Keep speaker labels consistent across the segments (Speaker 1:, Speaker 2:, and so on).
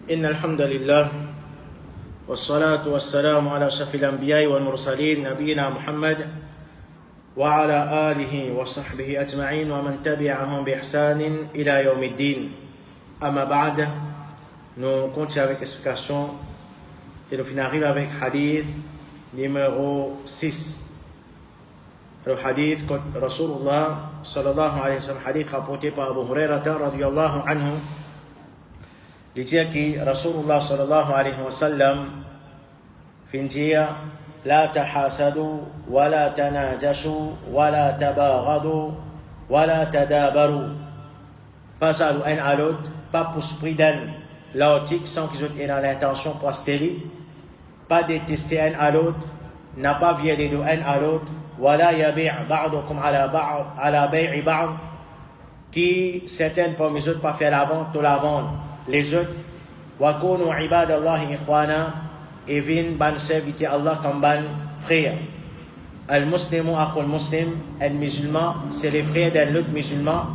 Speaker 1: إن الحمد لله والصلاة والسلام على أشرف الأنبياء والمرسلين نبينا محمد وعلى آله وصحبه أجمعين ومن تبعهم بإحسان إلى يوم الدين. أما بعد, nous continuons avec l'explication et nous finissons avec hadith numéro 6. Le hadith que Rasulullah sallallahu alayhi wa sallam, hadith rapporté par Abu Hurairah radiyallahu anhu, il dit que Rasulullah sallallahu alayhi wa sallam fin dire la tahasadu wa la tanajashu wa la tabaghadu wa la tadabaru, pas salut un à l'autre, pas pour se prider l'autre sans qu'ils aient l'intention pour stérile, pas détester un à l'autre, n'a pas violer un à l'autre, ولا يبيع بعضكم على بيع بعض, qui certaines parmi les autres pas faire la vente ou la vendre les autres. وكونوا عباد الله إخوانا, et viennent ban servir Allah comme ban frère. المسلم أخو المسلم, un musulman c'est les frères d'un autre musulman.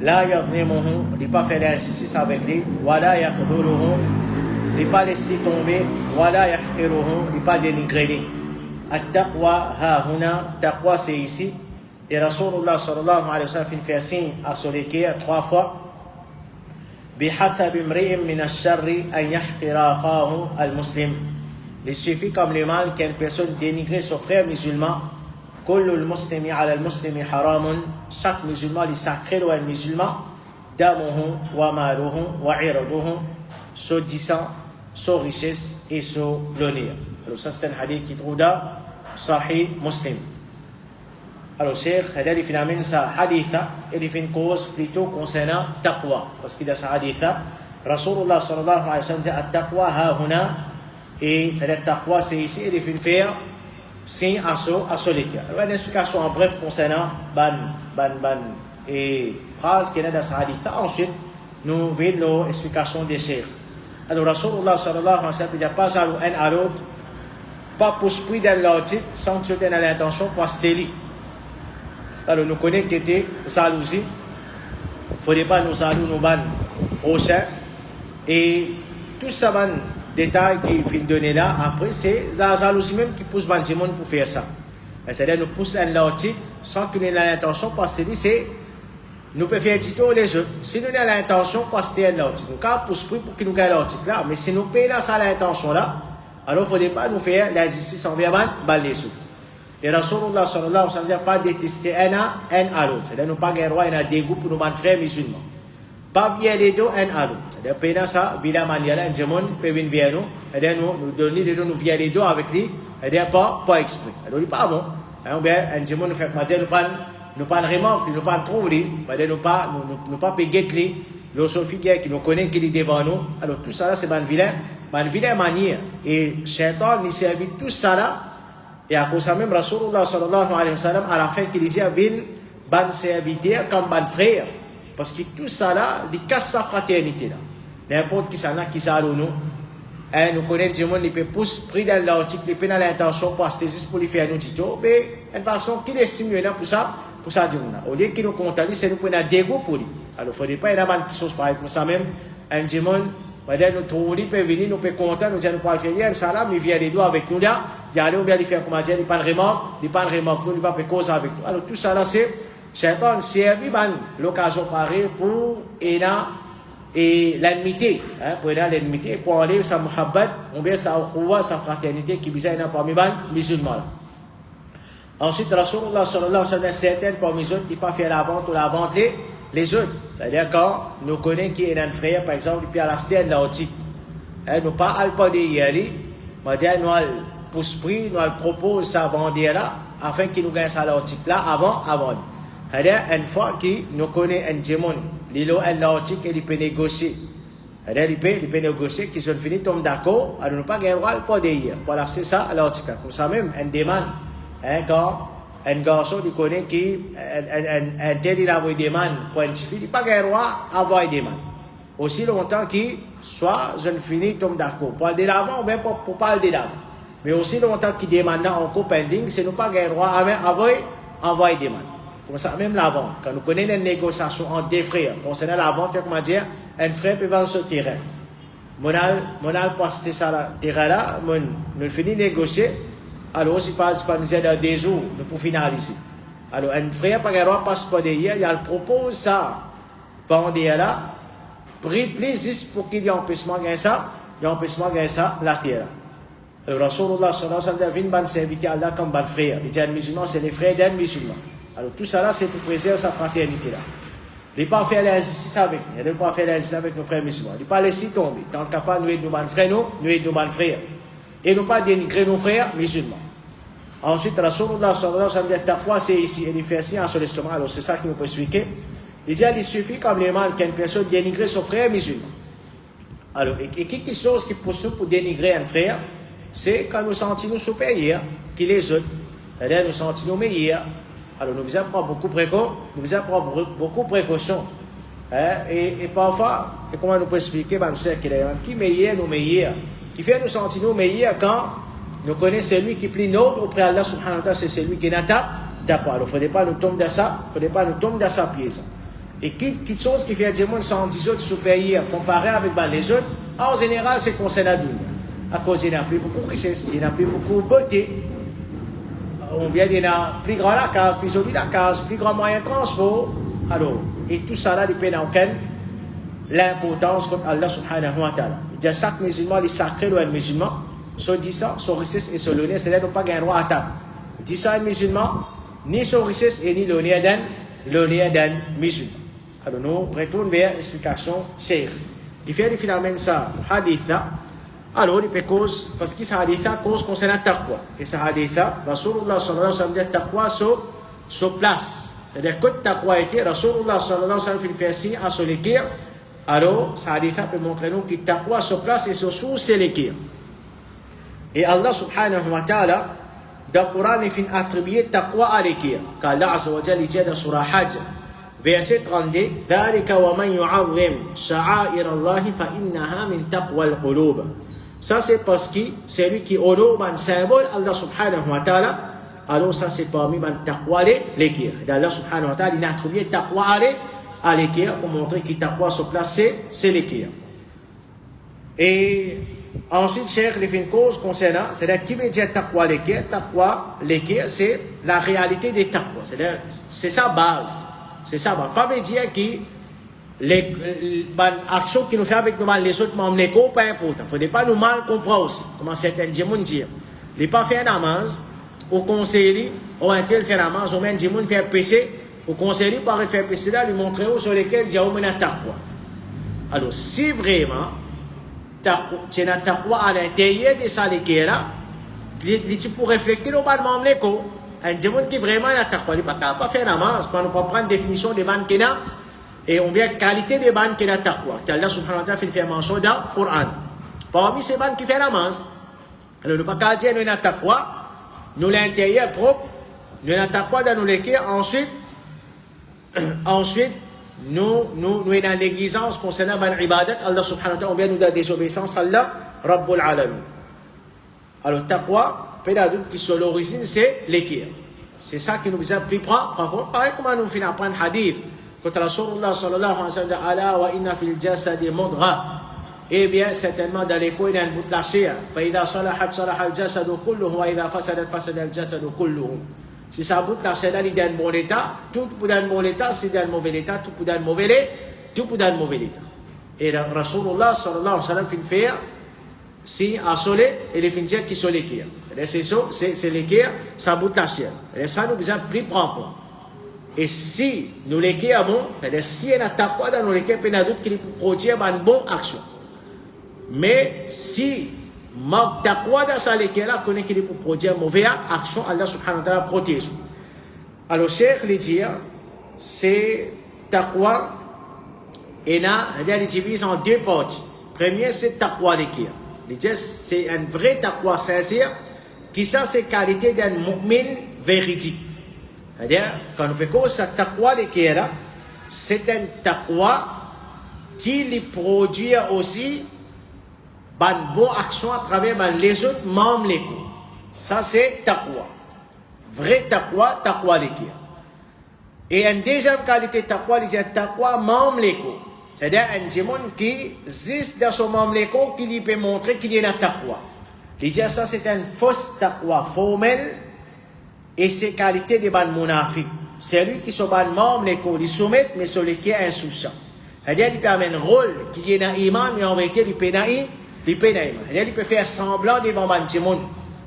Speaker 1: لا يظلمه, il pas faire l'injustice avec lui. ولا يخذله, il pas laisser tomber. ولا يحقره, il pas dénigrer lui. At-taqwa ha-huna, taqwa c'est ici. Et Rasulullah sallallahu alayhi wa sallam fait signe à son équerre 3 fois. Bihasab imri'in min ash-sharri an yahqira akhahu al-muslim. Il suffit comme le mal qu'une personne dénigre son frère musulman. Kullu al-muslimi ala al-muslimi haramun. Chaque musulman est sacré ou un musulman. Damuhu wa maluhu wa iraduhu. Son sang, son richesse et son l'honneur. Alors ça c'est un hadith qui trouve dans Sahih Muslim. Alors Cheikh, il fait amener ça hadith, il fait une cause plutôt concernant taqwa, parce qu'il a ça hadith. Rasulullah sallallahu alayhi wa sallam dit at-taqwa ha-huna, et c'est-à-dire taqwa c'est ici, il fait une faire signe à l'équerre. Alors une explication en bref concernant et phrase qui est dans ce hadith. Ensuite, nous verrons l'explication des Cheikh. Alors Rasulullah sallallahu alayhi wa sallam dit pas à un à l'autre, pas pour se priver dans l'autre sans que tu aies l'intention pour stérile. Alors nous connaissons que c'était jalousie. Il ne faudrait pas nous saluer nos ban prochains. Et tout ça, ban détail qu'il faut donner là, après, c'est la jalousie même qui pousse ban monde pour faire ça. C'est-à-dire nous pousse un l'autre sans que nous ayons l'intention pour stérile. C'est nous pouvons faire tito les autres. Si nous avons l'intention pour stérile l'autre, nous pouvons pousse pour que nous ayons l'autre là. Mais si nous payons ça l'intention là, alors il ne faudrait pas nous faire l'injustice envers les sous. Et Rasulullah sallallahu alayhi wa sallam n'a pas détesté un à l'autre. C'est-à-dire nous pas guerre un dégoût pour nos frères musulmans. Pas via les deux un à l'autre. C'est-à-dire pendant ça, via manière un démon peut venir vers nous. C'est-à-dire nous donner les deux nous via les deux avec lui. C'est-à-dire pas exprès. Alors il n'est pas bon. Un démon nous fait dire nous pas remarquer, nous pas trouver, c'est-à-dire nous pas payer lui. Le seul figure qui nous connaît qui est devant nous. Alors tout ça là c'est une vilaine manière. Et Shaitan il servi tout ça là. Et à cause de ça même, Rasulullah sallallahu alayhi wa sallam, à la fin, qu'il dit, il ban serviteur comme ban frère. Parce que tout ça là, il casse sa fraternité là. N'importe qui ça n'a qui ça nous. Et nous connaissons du monde, il peut pousser, pris dans l'article, il peut dans l'intention pour asthésis pour lui faire nous tito. Mais, de façon, qu'il estime là pour ça dire on a. Au lieu qu'il nous contente, c'est nous prenons un dégoût pour lui. Alors, il ne faudrait pas y avoir une chose pareille pour ça même. Un démon, nous trouvons, il peut venir, nous peut content, nous disons, nous pouvons faire, ça là, mais il vient les doigts avec nous là. Il y a bien faire comment dire, il pas de remarque, il pas de remarque, il pas de cause avec nous. Alors tout ça là c'est Shaitan servi l'occasion pareille pour et l'ennemité, pour l'ennemité, pour enlever sa muhabbat, ou bien sa ukhuwa, sa fraternité qui visait parmi les musulmans. Ensuite Rasulullah sallallahu alayhi wa sallam, certaines parmi les autres, il pas faire la vente ou la vente les autres. C'est-à-dire quand nous connaissons qui est un frère, par exemple, il peut acheter de l'autique. Nous pas pas de y aller, mais nous pour ce prix, nous propose ça vendre là, afin qu'il nous gagne ça l'autique là avant. C'est-à-dire, une fois qu'il nous connaît un démon, il a un l'autique et il peut négocier. C'est-à-dire, il peut négocier, qu'ils ont fini, tombe d'accord, alors nous pas gagner le droit pour dire, pour acheter ça à l'autique. Comme ça même, un démon, quand un garçon, il connaît qui, un tel, il a envoyé des mains pour un fille, il pas gagner le droit à avoir des mains. Aussi longtemps qu'il soit jeune fini, tombe d'accord. Pour aller de l'avant ou bien pour parler de l'avant. Mais aussi longtemps qu'il demande en pending, c'est nous pas gagner droit à envoyer des mains. Comme ça, même la vente. Quand nous connaissons une négociation entre des frères, concernant la vente, comment dire, un frère peut vendre ce terrain. Monal passer ça là, terrain là, nous finit négocier. Alors, si pas nous aider des jours, nous pour finaliser. Alors, un frère par exemple passe pas derrière, il propose ça. Vendez là, pris plaisir pour qu'il y ait empêchement gagner ça, il y a empêchement gagner ça, la terre. Alors, Rasulullah sallallahu alayhi wa sallam vient s'inviter à Allah comme bon frère. Il dit un musulman, c'est les frères d'un musulman. Alors, tout ça là, c'est pour préserver sa fraternité là. Il ne pas faire l'injustice avec nous, il ne pas faire l'injustice avec nos frères musulmans. Il ne pas laisser tomber. Dans le cas pas, nous aidons nos bons frères, nous aidons nos bons frères. Et ne pas dénigrer nos frères musulmans. Ensuite, Rasulullah sallallahu alayhi wa sallam dit taqwa, c'est ici, et il fait ainsi en son estomac. Alors, c'est ça qu'il nous peut expliquer. Il dit, il suffit comme les mal qu'une personne dénigre son frère musulman. Alors, et quelque chose qui pousse pour dénigrer un frère, c'est quand nous sentons nous supérieurs que les autres. C'est-à-dire, nous sentons nous meilleurs. Alors, nous devons prendre beaucoup de précautions. Et parfois, et comment nous pouvons expliquer, qui meilleur, nous meilleurs. Qui fait nous sentir nous meilleurs quand nous connaissons celui qui est plus noble auprès d'Allah subhanahu wa ta'ala, c'est celui qui n'a pas. Alors, il ne faudrait pas nous tomber dans ça, il ne faudrait pas nous tomber dans sa pièce. Et quelque chose qui fait des gens sentir autres supérieurs comparé avec les autres, en général, c'est qu'on s'en a donné. À cause il n'y a plus beaucoup de richesse, il n'y a plus beaucoup de beauté. On vient d'une plus grande la case, plus solide la case, plus grand moyen de transport. Alors, et tout ça là dépend d'auquel l'importance contre Allah subhanahu wa ta'ala. Il dit à chaque musulman, les sacrés ou un musulman, soit dit ça, son richesse et son honneur, c'est-à-dire ne pas gagner droit à table. Il dit ça à un musulman, ni son richesse et ni l'honneur d'un musulman. Alors, nous retournons vers l'explication chère. Il fait finalement ça, hadith là. Alors, il peut cause, parce que ça hadith là cause concernant taqwa. Et ça hadith là, Rasulullah sallallahu alayhi wa sallam dit taqwa sur place. C'est-à-dire que taqwa était, Rasulullah sallallahu alayhi wa sallam fait ainsi à son équerre. Alors, ça hadith là peut montrer nous que taqwa sur place et sur sous c'est l'équerre. Et Allah subhanahu wa ta'ala, dans le Coran, il fait attribuer taqwa à l'équerre. Car Allah azza wa jalla dit dans surah Hajj, verset 32, ذَلِكَ وَمَنْ يُعَظِّمْ شَعَائِرَ اللَّهِ فَإِنَّهَا مِنْ تَقْوَى الْقُلُوبِ. Ça c'est parce que c'est lui qui honore un symbole Allah subhanahu wa ta'ala. Alors ça c'est parmi le taqwa l'équerre. Allah subhanahu wa ta'ala il a attribué taqwa à l'équerre pour montrer que taqwa se place c'est l'équerre. Et ensuite, Cheikh il fait une cause concernant, c'est-à-dire qui veut dire taqwa l'équerre? Taqwa l'équerre c'est la réalité des taqwa. C'est-à-dire c'est sa base. C'est ça, pas veut dire que les actions qui nous fait avec nous, les autres membres, les pas important. Il ne faut pas nous mal comprendre aussi. Comment certains gens disent. Il ne pas faire namaz, au conseil, ou un tel faire namaz, ou même des gens faire péché, au conseil, par faire péché là, lui montrer sur lesquels il y a un taqwa. Alors, si vraiment, tu as un taqwa à l'intérieur de ça, là, tu peux réfléchir au mal membre, un démon qui vraiment n'a taqwa, il ne peut pas faire namaz, quand on peut prendre la définition de ban qu'il a, et on vient qualité de ban qu'il a taqwa. Allah subhanahu wa ta'ala fait mention dans le Coran. Parmi ces ban qui fait namaz, alors nous ne pouvons pas dire nous n'avons taqwa, nous l'intérieur propre, nous n'avons taqwa dans nos l'équerre, ensuite, nous avons dans l'exigence concernant ban ibadat, Allah subhanahu wa ta'ala, on vient nous donner des obéissances à Allah, Rabbul Alamin. Alors taqwa, qui sur l'origine, c'est l'équerre. C'est ça qui nous a pris prendre. Pareil comment nous finissons par un hadith. Quand Rasulullah sallallahu alayhi wa sallam dit Ala wa inna fil jasadi mudra. Eh bien, certainement, dans les couilles, il y a un bout de la chair. فإذا صلحت صلح الجسد كله وإذا فسدت فسد الجسد كله. Si ça bout de la chair, il est dans un bon état. Tout pour dans un bon état, c'est dans un mauvais état. Tout pour dans un mauvais état. Et Rasulullah sallallahu alayhi wa sallam fait faire si à soleil, et les finir qui sont l'équerre. C'est ça, c'est l'équerre, ça bout de la chair. Et ça nous besoin plus prendre. Et si nous l'équerre bon, si on a taqwa dans nos l'équerre, il y a d'autres qui produisent une bonne action. Mais si manque taqwa dans sa l'équerre là, qu'on est qui peut produire une mauvaise action, Allah subhanahu wa ta'ala protège. Alors, Cheikh le dit, c'est taqwa, et là, il divise en deux parties. Premier, c'est taqwa l'équerre. C'est un vrai taqwa sincère qui ça c'est qualité d'un mu'min véridique. C'est-à-dire, quand on peut dire que taqwa l'équerre, c'est un taqwa qui lui produit aussi une bonne action à travers les autres membres de l'équerre. Ça c'est taqwa. Vrai taqwa l'équerre. Et une deuxième qualité de taqwa, c'est taqwa membre de l'équerre. C'est-à-dire un démon qui existe dans son membre qui lui peut montrer qu'il y a un taqwa. Il dit ça c'est une fausse taqwa formelle et c'est qualité de ban munafiq. C'est lui qui se bat membre il soumet mais celui qui est insouciant. C'est-à-dire il peut avoir un rôle qu'il y a dans l'iman mais en vérité il peut naïf, c'est-à-dire il peut faire semblant devant ban démon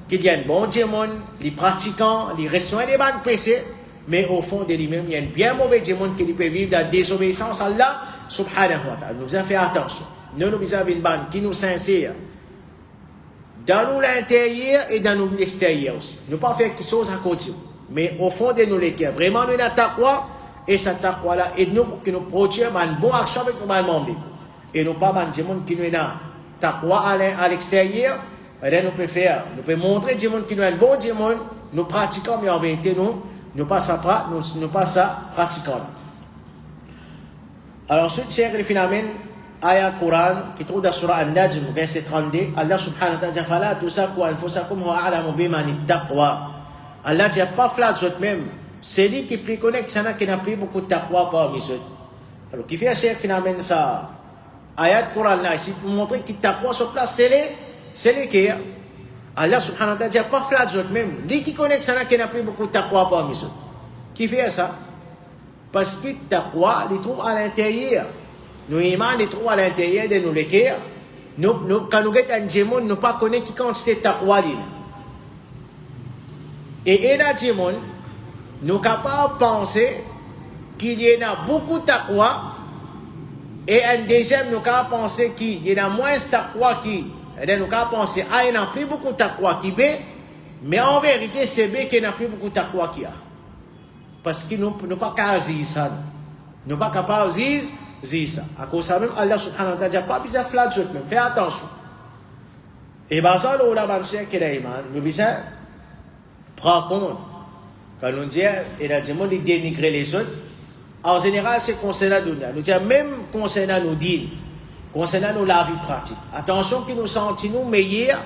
Speaker 1: qu'il y a un bon démon, les pratiquants, les restants des ban péchés, mais au fond de lui-même il y a un bien mauvais démon qui peut vivre dans la désobéissance à Allah subhanahu wa ta'ala. Nous avons fait attention. Nous avons une bande qui nous sincère dans nous l'intérieur et dans nous l'extérieur aussi. Nous ne pas faire quelque chose à côté. Mais au fond de nous les cœurs, vraiment nous avons taqwa et cette taqwa là aide-nous pour que nous produisions une bonne action avec nos membres. Et nous pas des gens qui nous ont taqwa à l'extérieur. Et nous pouvons faire, nous pouvons montrer des gens qui nous ont un bon démon, nous pratiquons, mais en vérité nous pas ça pratiquons. Alors ensuite, Cheikh il finalement ayat Coran qui trouve dans surah An-Najm verset 32, Allah subhanahu wa ta'ala fala tusaku anfusakum huwa a'lamu biman ittaqwa. Allah dit pas flat autres même, c'est lui qui plus connaît que ça qui n'a plus beaucoup de taqwa parmi eux. Alors qui fait Cheikh finalement ça ayat Coran là ici pour montrer que taqwa sur place c'est les qui Allah subhanahu wa ta'ala dit pas flat autres même, lui qui connaît que ça qui n'a plus beaucoup de taqwa parmi eux. Qui fait ça? Parce que taqwa, il trouve à l'intérieur. Nos imans, ils trouvent à l'intérieur de nos cœurs. Quand nous avons un démon, nous ne pas connaître qui quantité de taqwa. Et un démon, nous sommes capables de penser qu'il y en a beaucoup de taqwa. Et un deuxième, nous sommes capables de penser qu'il y en a moins de taqwa qui. Nous sommes capables de penser, il n'y a plus beaucoup de taqwa qui B. Mais en vérité, c'est B qu'il n'y a plus beaucoup de taqwa qui a. Parce que nous ne pas capables de dire ça. Nous ne pas capables de dire ça. À cause de ça même, Allah subhanahu wa ta'ala n'a pas besoin de flatter même. Fais attention. Et bien ça, le ulama qui est iman, nous besoin prendre compte. Quand nous disons, il a dit, de dénigrer les autres, en général, c'est concernant nous. Nous disons, même concernant nos dînes, concernant nos la vie pratique. Attention que nous sentons meilleurs,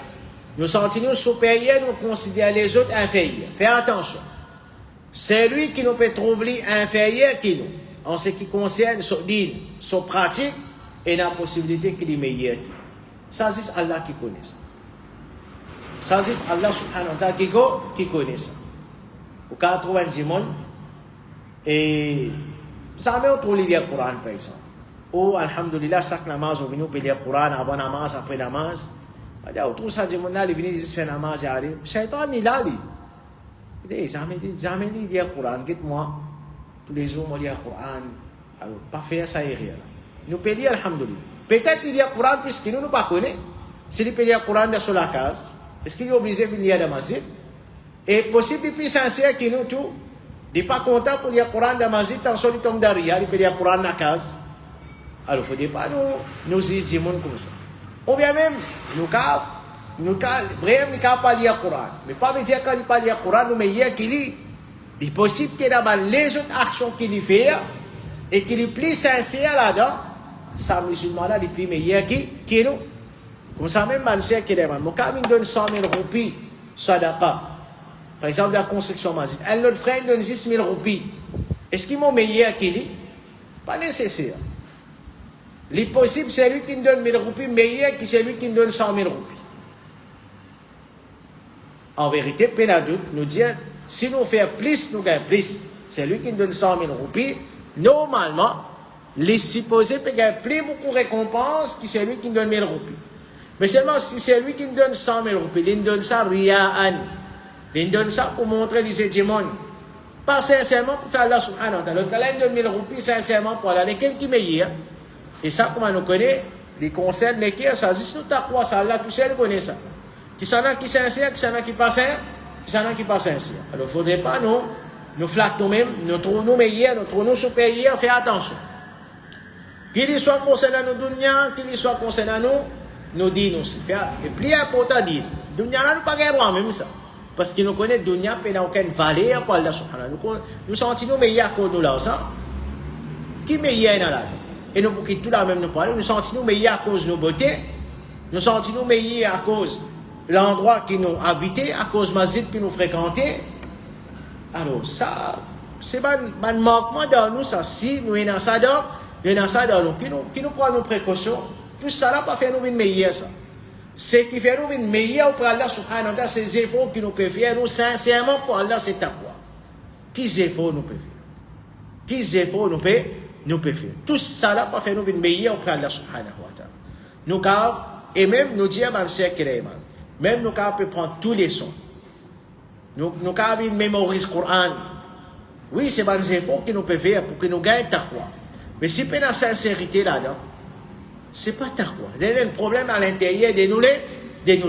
Speaker 1: nous sentons supérieurs, nous considérons les autres inférieurs. Fais attention. C'est lui qui nous peut trouver inférieur que nous, en ce qui concerne son dîne, son pratique, et la possibilité qu'il est meilleur. Ça, c'est Allah qui connaît ça. Ça, c'est Allah subhanahu wa ta'ala qui connaît ça. Au cas où on trouve un démon, et ça met autour lire le Coran, par exemple. Ou, alhamdulillah, chaque namaz, on vient lire le Coran avant namaz, après namaz. Autour de ça, démon là, il vient dire faire namaz, il arrive. Shaitan, il a dit. Jamais lire le Coran, dites-moi, tous les jours, on lit le Coran. Alors, pas faire ça, il nous peut lire, alhamdulillah. Peut-être qu'il y a le Coran, puisqu'il ne nous pas connaît. S'il peut lire le Coran dans la case, est-ce qu'il est obligé de lire dans la masjid? Et possible, plus sincère que nous tous, il n'est pas content pour lire le Coran dans la masjid, tant qu'il tombe derrière, il peut lire le Coran dans la case. Alors, il ne faut pas nous dire comme ça. Ou bien même, nous vraiment pas lire le Coran. Mais pas dire qu'il ne pas lire le Coran, mais qu'il il est possible qu'il y ait les autres actions qu'il fait et qu'il est plus sincère là-dedans. Ça, musulman-là, il est plus meilleur que nous. Comme ça, même, monsieur qui est mon cas, il donne 100 000 roupies, sadaqa. Par exemple, la construction masjid. Un autre frère donne 10 000 roupies. Est-ce qu'il est meilleur qu'il est? Pas nécessaire. L'impossible, c'est lui qui donne 1000 roupies, meilleur que celui qui donne 100 000 roupies. En vérité, Pénadout nous dit, si nous faisons plus, nous gagnons plus. C'est lui qui donne 100 000 roupies. Normalement, les supposés peuvent gagner plus beaucoup de récompenses que celui qui donne 1000 roupies. Mais seulement si c'est lui qui donne 100 000 roupies, il donne ça riya'an. Il donne ça pour montrer les démons. Pas sincèrement pour faire Allah subhanahu wa ta'ala. L'autre là, il donne 1000 roupies sincèrement pour Allah. Lequel qui est meilleur? Et ça, comme on nous connaît, les concerne lesquels, ça dit, nous taqwa, ça, Allah tout seul connaît ça. Qui s'en a qui sincère, qui s'en a qui pas sincère, qui s'en a qui pas sincère. Alors, il ne faudrait pas nous flatter nous-mêmes, nous trouvons nous meilleurs, nous trouvons nous supérieurs, faire attention. Qu'il soit concernant nos dunya, qu'il soit concernant nos dînes aussi. Et plus important dire, dunya là, nous pas gagner même ça. Parce que nous connaissons dunya, mais n'a aucune valeur pour Allah subhanahu wa ta'ala. Nous sentons nous meilleurs que nous là, ça. Qui est meilleur dans la vie? Et nous, pour que tout la même nous parle, nous sentons nous meilleurs à cause de nos beautés, nous sentons nous meilleurs à cause de l'endroit qui nous habitait, à cause de masjid qui nous fréquentait. Alors, ça, c'est un manquement dans nous, ça, si nous sommes dans ça, il y en a ça dans nous, qui nous prend nos précautions, tout ça là pas faire nous une meilleure ça. Ce qui fait nous une meilleure pour Allah subhanahu wa ta'ala, c'est les efforts qui nous peuvent faire, nous sincèrement pour Allah c'est taqwa. Quels efforts nous peuvent faire? Quels efforts nous peuvent faire? Tout ça là pas faire nous une meilleure pour Allah subhanahu wa ta'ala. Nous et même nous dire dans le même nous peut prendre tous les sons. Nous mémorise le Coran. Oui, c'est des efforts que nous pouvons faire pour que nous gagnions taqwa. Mais si pas la sincérité là-dedans, c'est pas taqwa. Il y a un problème à l'intérieur de nous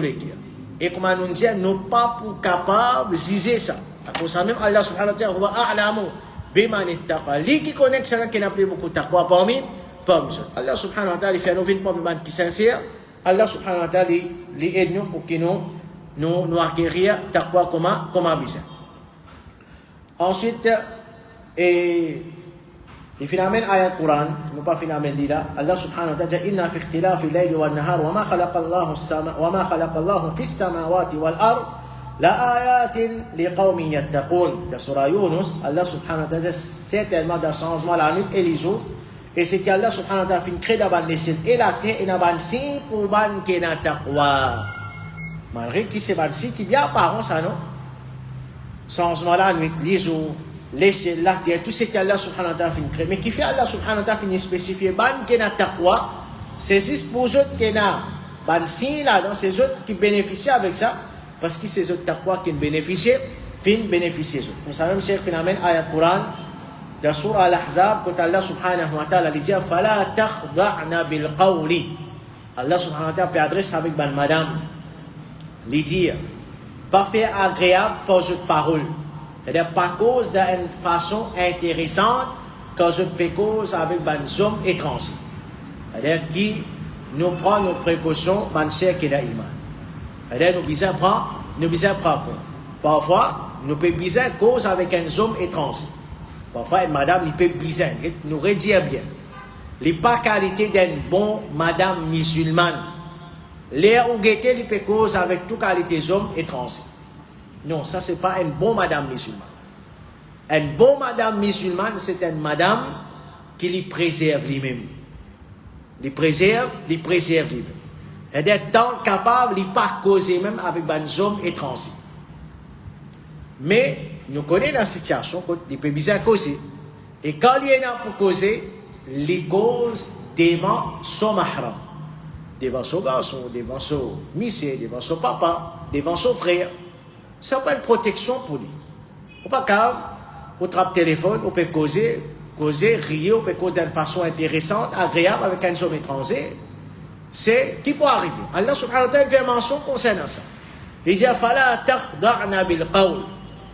Speaker 1: les dire. Et comme nous dit, nous ne sommes pas capables de ziser ça. À cause de même, Allah subhanahu wa ta'ala, wa a'lamu biman ittaqa. Lui qui connaît que c'est qui n'a plus beaucoup de taqwa parmi nous. Allah subhanahu wa ta'ala, il fait nous vivre pour qui sincère. Allah subhanahu wa ta'ala, il aide nous pour que nous acquérir taqwa comme besoin. Ensuite, et finalement, ayat Quran, nous pas finalement dit là, Allah subhanahu wa ta'ala, inna fi ikhtilafi al-layli wan-nahar wa ma khalaqa Allahu fi as-samawati wal-ard la ayatin liqaumin yattaqun. Dans surah Yunus, Allah subhanahu wa ta'ala, certainement dans changement la nuit et les jours, et c'est qu'Allah subhanahu wa ta'ala fait créer d'abord les cieux et la terre et d'abord si pour ban qui n'a taqwa. Malgré qui c'est ban-ci qui vient par ça non? Changement la nuit, les jours, les cieux, la terre, tout ce qu'Allah subhanahu wa ta'ala fait créer. Mais qui fait Allah subhanahu wa ta'ala finit spécifier ban qui n'a taqwa, c'est juste pour eux qui n'a ban-ci là, donc c'est eux qui bénéficient avec ça, parce que c'est eux taqwa qui bénéficient, Nous savons que finalement ayat Quran. Dans surah Al-Ahzab, quand Allah subhanahu wa ta'ala dit fala takhda'na bil qawli. Allah subhanahu wa ta'ala peut adresser avec madame, lui dire pas faire agréable par cette parole. C'est-à-dire pas cause d'une façon intéressante quand je peux cause avec des hommes étrangers. C'est-à-dire qui nous prend nos précautions, ban cher qui a iman. C'est-à-dire nous besoin prendre. Parfois, nous pouvons besoin cause avec un homme étranger. Parfois, madame, il peut bizarre, nous redire bien. Les pas qualité d'une bonne madame musulmane. L'air ou guetter, il peut cause avec toute qualité d'homme étranger. Non, ça, c'est pas une bonne madame musulmane. Une bonne madame musulmane, c'est une madame qui lui préserve lui-même. Il préserve lui-même. Et d'être tant capable, il pas causer même avec des hommes étrangers. Mais, nous connaissons la situation, il peut bien causer. Et quand il y en a pour causer, les causes devant son mahram, devant son garçon, devant son monsieur, devant son papa, devant son frère. Ça pas une protection pour lui. On pas calme, on trappe téléphone, on peut causer, rire, on peut causer d'une façon intéressante, agréable avec un homme étranger. C'est qui peut arriver. Allah subhanahu wa ta'ala fait mention concernant ça. Il dit fala takhda'na bil qawl.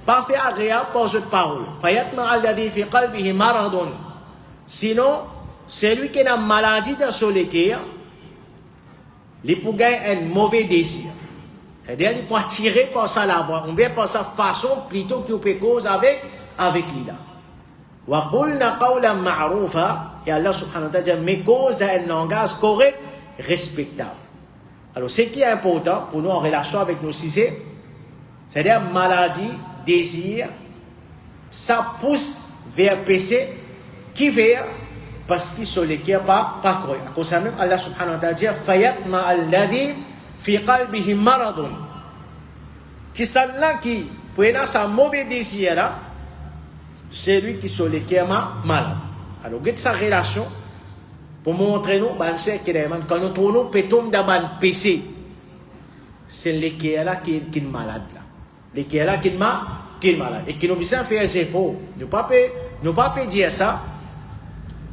Speaker 1: Pas fait agréable par cette parole. Fayatma alladhi fi qalbihi maradun. Sinon, celui qui a une maladie dans son cœur, il peut gagner un mauvais désir. C'est-à-dire, il peut attirer par sa voix, ou bien par sa façon plutôt qu'il peut cause avec lui là. Wa qulna qawlan ma'rufa, et Allah subhanahu wa ta'ala met cause d'un langage correct, respectable. Alors, ce qui est important pour nous en relation avec nos sujets, c'est-à-dire maladie, désir, ça pousse vers péché qui vers parce qu'ils sont les cœurs pas croyants. À cause de ça même, Allah subhanahu wa ta'ala dit fayatma alladhi fi qalbihi maradun. Qui celle-là qui prend sa mauvais désir là, c'est lui qui sont les cœurs malades. Alors, regarde sa relation pour montrer nous, quand nous tournons pétom d'abord péché, c'est les cœurs là qui est malade là. Les qui est là qui est malade et qui nous besoin faire des efforts. Nous pas dire ça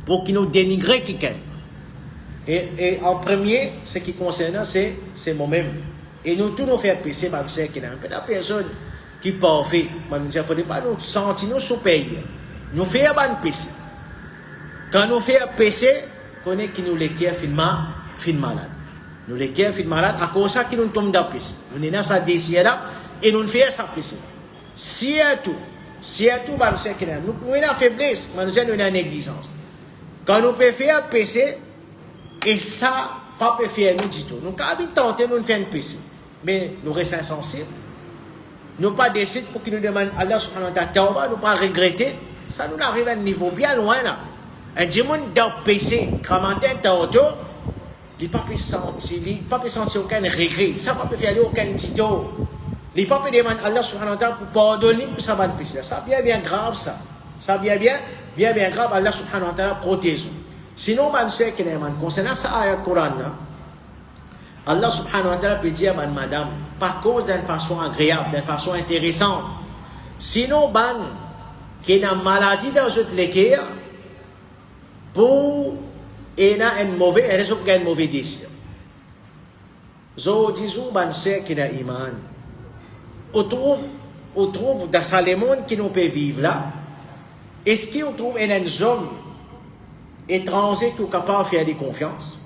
Speaker 1: pour qu'ils nous dénigrent quelqu'un. Et en premier, ce qui concerne, c'est moi-même. Et nous tous nous faire pécher par ce qui n'a pas la personne qui parfait. Mais nous ne faut pas nous sentir nous sous-payés. Nous faire un péché. Quand nous faisons péché, on est qui nous les cœurs fin malade. Nous les cœurs fin malade à cause de ça qui nous tombe dans le péché. Nous sommes dans sa désir là. Et nous ne faisons ça péché. Si tout, nous avons une faiblesse, nous avons une négligence. Quand nous pouvons faire péché, et ça, pas peut faire nous du tout. Nous, quand nous tentons, nous faire un péché. Mais nous restons insensibles. Nous pas décider pour qu'il nous demande Allah subhanahu wa ta'ala, nous pas regretter. Ça nous arrive à un niveau bien loin là. Un dimanche dans PC, commentaire dans auto, il pas peut sentir aucun regret, ça pas peut faire aucun titre. Il pas peut demander à Allah subhanahu wa ta'ala pour pardonner pour ça ban PC. Ça bien grave ça. Ça bien grave Allah subhanahu wa ta'ala protège. Sinon ban sait que concernant ça ayat Coran Allah subhanahu wa ta'ala peut dire ban madame par cause d'une façon agréable, d'une façon intéressante. Sinon ban qui a une maladie dans cette l'équerre pour et a une mauvaise désir. Zo disons ban sait qu'il a iman. On trouve dans ce monde qui nous peut vivre là. Est-ce qu'on trouve un homme étranger qui est capable de faire des confiances?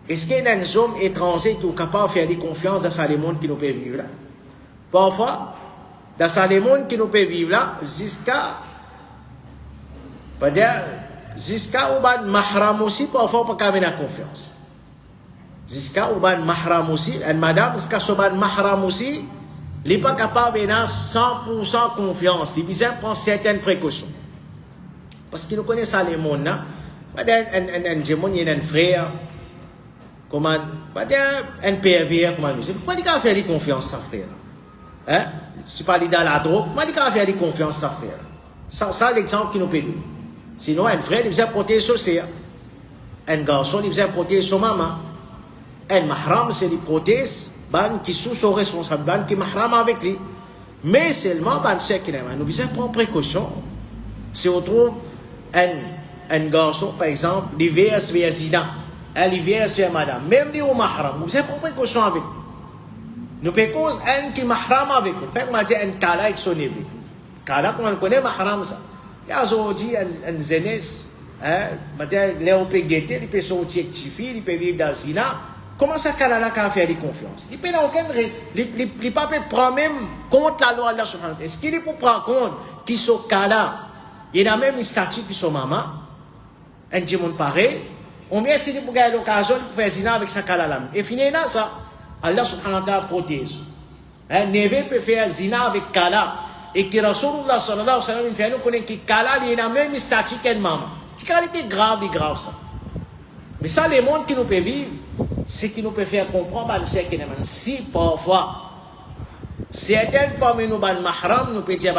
Speaker 1: Est-ce qu'il y a un homme étranger qui est capable de faire des confiances dans ce monde qui nous peut vivre là? Parfois, dans ce monde qui nous peut vivre là, jusqu'à Ouban Mahram aussi, parfois, on peut pas avoir confiance. Jusqu'à Ouban Mahram aussi, et madame, jusqu'à Ouban Mahram aussi, il n'est pas capable d'avoir 100% confiance. Il besoin prendre certaines précautions. Parce qu'il nous connaît ça, les mondes. Il y a un frère, un PV, comment nous dire. Pourquoi il faire des confiances, ça frère? Hein? Si pas dans la drogue, pourquoi il faire des confiances, ça frère? Ça, l'exemple qui nous peut donner. Sinon, un frère, il besoin protéger son sœur. Un garçon, il besoin protéger son maman. Un mahram, c'est des protège. Ban qui sous son responsable, ban qui mahram avec lui. Mais seulement, ban c'est qui nous besoin prendre précaution. Si on trouve un garçon, par exemple, l'hiver vers zina, l'hiver vers madame, même lui au mahram, nous besoin prendre précaution avec lui. Nous pouvons cause un qui mahram avec lui. Fait que m'a dit un kala avec son éveil. Kala, comme on connaît mahram ça. Il y a aujourd'hui un jeunesse, on peut guetter, il peut sortir avec Tifi, il peut vivre dans zina. Comment ça qu'Allah a fait des confiance? Il peut pas prendre même compte la loi Allah subhanahu wa ta'ala. Est-ce qu'il est pour prendre compte qu'il sont Kala? Il a même une statue qui sont maman. Un diamant pareil. On vient essayer pour gagner l'occasion pour faire zina avec sa Kala là. Et finalement ça, Allah subhanahu wa ta'ala protège. Un neveu peut faire zina avec Kala. Et que Rasulullah sallallahu alayhi wa sallam il fait nous connaître que Kala il a même une statue qu'une maman. Qui qualité grave ça. Mais ça, les mondes qui nous peuvent vivre, c'est qui nous peut faire comprendre si parfois certaines parmi nous mahram nous peut dire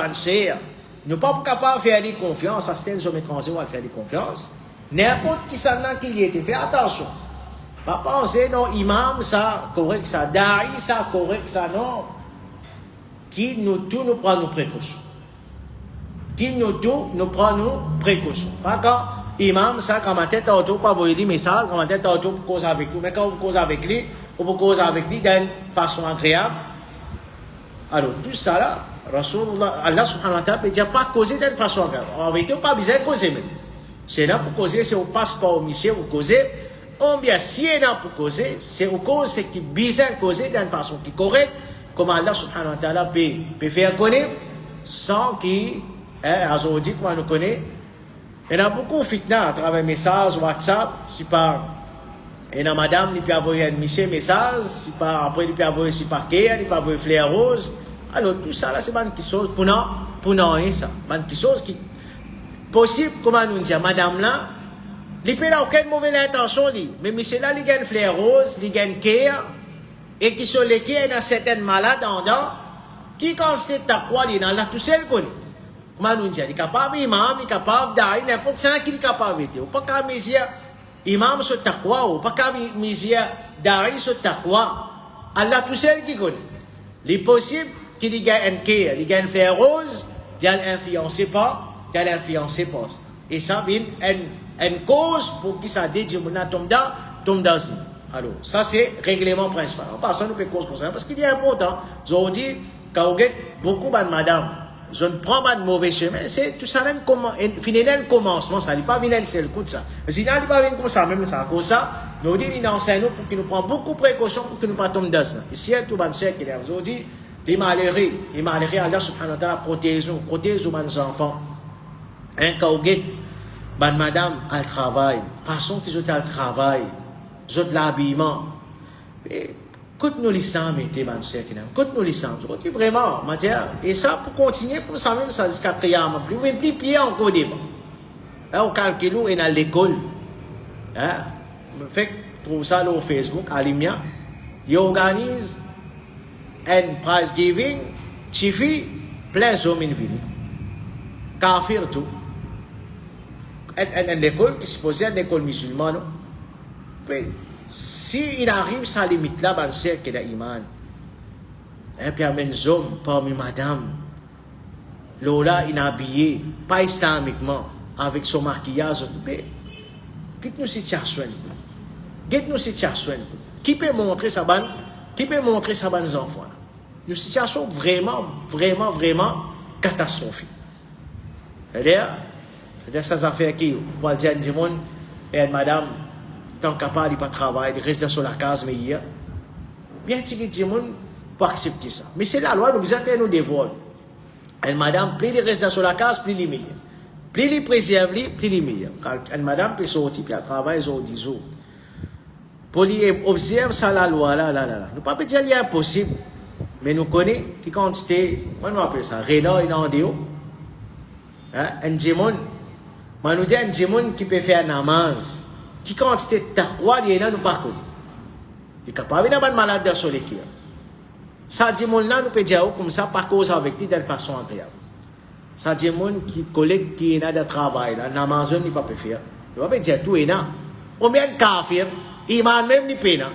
Speaker 1: nous pas capables de faire des confiance à certains hommes étrangers ou à faire des confiance n'importe qui ça qu'il y était fait attention pas penser non imam ça correct ça da'i ça correct ça non qui nous tout nous prend nos précautions d'accord. Imam, ça, quand ma tête auto, pas vous dire message, quand ma tête auto pour causer avec nous. Mais quand vous causez avec lui, ou vous causez avec lui d'une façon agréable. Alors, tout ça là, Rasulullah, Allah subhanahu wa ta'ala peut dire pas causer d'une façon agréable. En vérité, on n'a pas besoin de causer même. C'est là pour causer, c'est au passe pas au monsieur, vous causez. Ou bien, si on a pour causer, c'est au cause, c'est qui besoin de causer d'une façon qui est correcte, comme Allah subhanahu wa ta'ala peut faire connaître, sans qu'il, aujourd'hui, comment nous connaît. Il y a beaucoup de fitna à travers messages, WhatsApp, si pas, et la madame, il peut envoyer un message, si pas, après, il peut envoyer si paquet, il peut envoyer fleurs roses. Alors, tout ça, là, c'est une chose, pour nous, ça. Une chose qui, possible, comment nous dire, madame, là, il peut avoir aucune mauvaise intention, mais monsieur, là, il a une fleur rose, il a une care, et qui sont les care, il y a certaines malades en dedans, qui, quand c'est à quoi, il y en a tout seul connaît. Comment nous dire, il est capable d'imam, il est capable d'aller, n'importe qui est capable de. Ou pas qu'à mesure, imam sur taqwa, ou pas qu'à mesure, d'aller sur taqwa. Allah tout seul qui connaît. Il est possible qu'il y ait un care, il y ait une fleur rose, il y a l'influencé pas, il y a l'influencé pas. Et ça vient une cause pour qui ça dédie, tombe dans ce. Alors, ça c'est règlement principal. En passant, nous peut cause pour ça, parce qu'il est important. Aujourd'hui, quand vous avez beaucoup de madame, je ne prends pas de mauvais chemin, c'est tout ça, finalement, commencement, ça n'est pas venir seul coup de ça. Mais si n'est pas venir comme ça, même ça, comme ça, nous disons, il enseigne nous pour qu'il nous prenne beaucoup de précautions pour qu'il ne pas tombe dans ça. Ici, tout le monde sait qu'il est aujourd'hui, les malheureux, Allah subhanahu wa ta'ala protège nos enfants. Un kauget, madame, elle travaille, façon qu'ils ont le travail, ils ont l'habillement. Écoute-nous l'islam, écoute-nous l'islam. Vraiment, matière. Et ça, pour continuer, pour ça même, ça jusqu'à Qiyamah. Plus pied encore devant. Là, on calcule et dans l'école. Hein? Fait trouve ça sur Facebook, à l'IMIA. Ils organisent un prize giving, chifi, plein d'hommes in ville. Kafir tout. Une école qui se posait une école musulmane. Mais si il arrive sans limite là, ben c'est qu'il y a iman. Et puis, il y a des hommes parmi madame. Lola, il est habillé, pas islamiquement, avec son maquillage. Mais, dites-nous si tu as soin. Dites-nous si tu as soin. Qui peut montrer ça, qui peut montrer ça, aux enfants? Une situation vraiment, vraiment, vraiment catastrophique. C'est-à-dire ces affaires qui, on va dire, et madame, tant capable de pas travailler, de rester sur la case, mais hier, bien, tu dis, pour accepter ça. Mais c'est la loi, nous avons nous dévoile. Et madame, plus il reste sur la case, plus il est meilleur. Plus il préserve, plus il est meilleur. Quand une madame peut sortir, puis elle travaille aux 10 jours. Pour lui observer ça, la loi, là. Nous ne pouvons pas dire qu'il est impossible. Mais nous connaissons qui quantité, on appelle ça, Réna, il est en déo. Un démon, moi nous dit un démon qui peut faire namaz. Qui quantité de taqwa, il est là, nous pas connu. Il est capable d'avoir malade dans son équipe. Ça dit mon là nous peut dire comme ça par cause avec lui de façon agréable. Ça dit mon qui collègue qui est là de travail là namaz il pas peut faire. Il va pas dire tout est là. On met un kafir, iman même ni pena.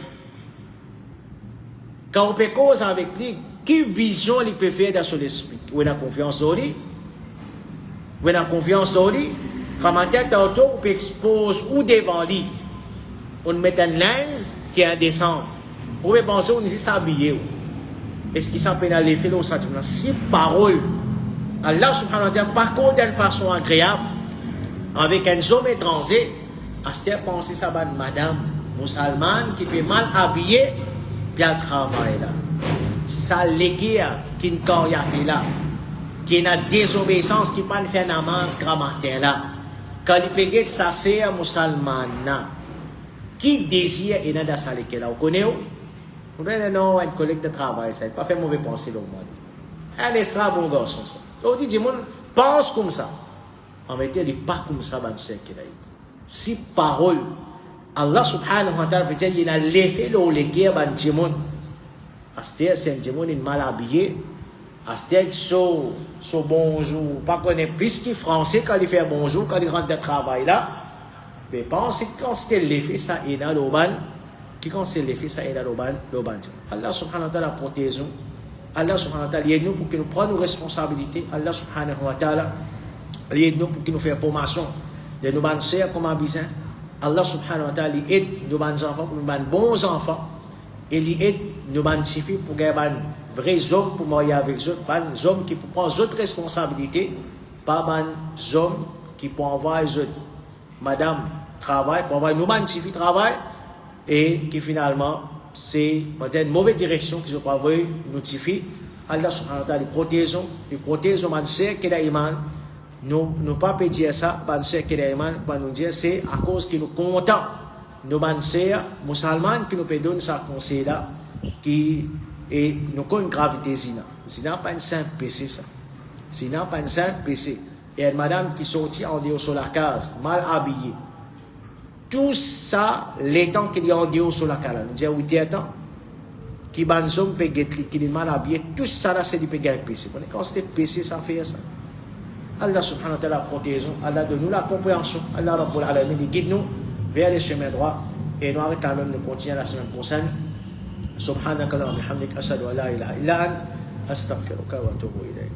Speaker 1: Quand on peut cause avec lui, quelle vision il peut faire dans son esprit? Ou il a confiance en lui? Ou il a confiance en lui? Quand on tête auto, on peut exposer ou devant lui. On met un linge qui est indécent. On peut penser on dit s'habiller. Est-ce qu'il s'appelle à l'effet au sentiment? Si parole, Allah subhanahu wa ta'ala, par contre, d'une façon agréable, avec un homme étranger, à ce temps, penser ça va madame musulmane qui peut mal habiller, bien travailler là. Ça l'équipe qui ne là, qui a désobéissance, qui ne peut pas faire namaz grammaire là. Quand il peut être sa sœur musulmane, qui désire et n'a dans sa l'équipe là, vous connaissez? Vous avez un collègue de travail, ça n'a pas fait mauvais penser dans le monde. Elle est ça, bon garçon. Ça. On dit, dis-moi, pense comme ça. En réalité, il n'est pas comme ça, dans ce qu'il a eu. Si parole, Allah subhanahu wa ta'ala, peut-être, il a l'effet de l'équipe, dans le monde. C'est un monde mal habillé. C'est so bonjour. Pas qu'on est plus qu'il français quand il fait bonjour, quand il rentre de travail là. Mais pensez que quand c'était l'effet, ça est dans le monde. Qui quand c'est l'effet, ça est dans le ban. Allah subhanahu wa ta'ala protège nous. Allah subhanahu wa ta'ala aide nous pour que nous prenions nos responsabilités. Allah subhanahu wa ta'ala aide nous pour que nous fassions formation de nos bonnes sœurs comme Abizan. Allah subhanahu wa ta'ala aide nos bonnes enfants pour nous bons enfants. Et il aide nos bonnes filles pour gagner des vrais hommes pour marier avec eux. Des hommes qui prennent d'autres responsabilités. Pas des hommes qui peuvent envoyer madame travail, pour envoyer nos bonnes filles travail. Et qui finalement, c'est une mauvaise direction qu'ils ont pas voulu notifier. Allah subhanahu wa ta'ala protège nos sœurs qui ont iman. Nous ne pas dire ça, nos sœurs qui ont iman, nous dire c'est à cause qu'ils nous contents. Nos sœurs musulmanes qui nous donnent ça conseil là, qui et nous connaissons une gravité zina. Zina pas un simple péché ça. Zina pas un simple péché. Et une madame qui sortit en dehors sur la case, mal habillée. Tout ça, les temps qu'il y a en dehors sur la cale, nous disons 8 ans, qui banzom peut être qui est mal habillé, tout ça là c'est du péché. Quand c'est péché, ça fait ça. Allah subhanahu wa ta'ala protège nous, Allah donne nous la compréhension, Allah rabbul alamin guide nous vers les chemins droits et nous arrêtons même de continuer la semaine prochaine. Subhanaka wa bihamdik ashhadu an la ilaha illa ant astaghfiruka wa atubu ilayk.